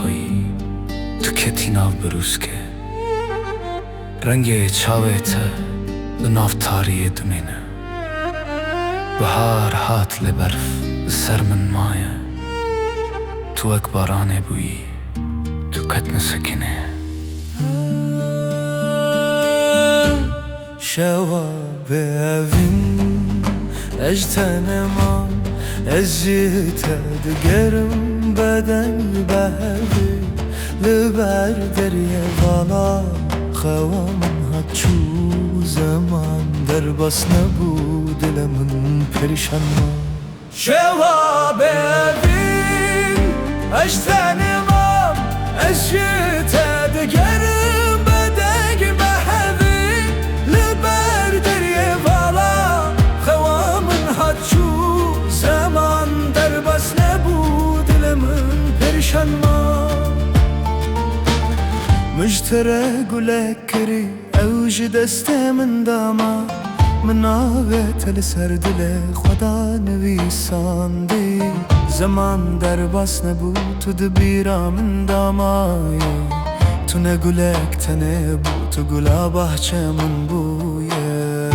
هایی تو کتینا بروز که رنگ چاویت لنافتاری دمینه بهار هات لبرف سر من مایه تو اک بارانه بویی تو کت نسکنه شواب evin اجتنمان اجيت دقرم بدن بهوي لبر دريا بالا خوا من هاتشو زمان در بس نبود لمن پریشان ما شواب evin اجتنمان اجيت دقرم بدن بهوي لبر دريا بالا خوا من هاتشو زمان در بس نبود لمن پریشان ما مجترى قولك كري اوج دست من داما من آغت لسر دل خدا نویساندی زمان در بس نبود تو دبیرا من دامایا تو نگولک تنه بود تو گلا بحچه من بویه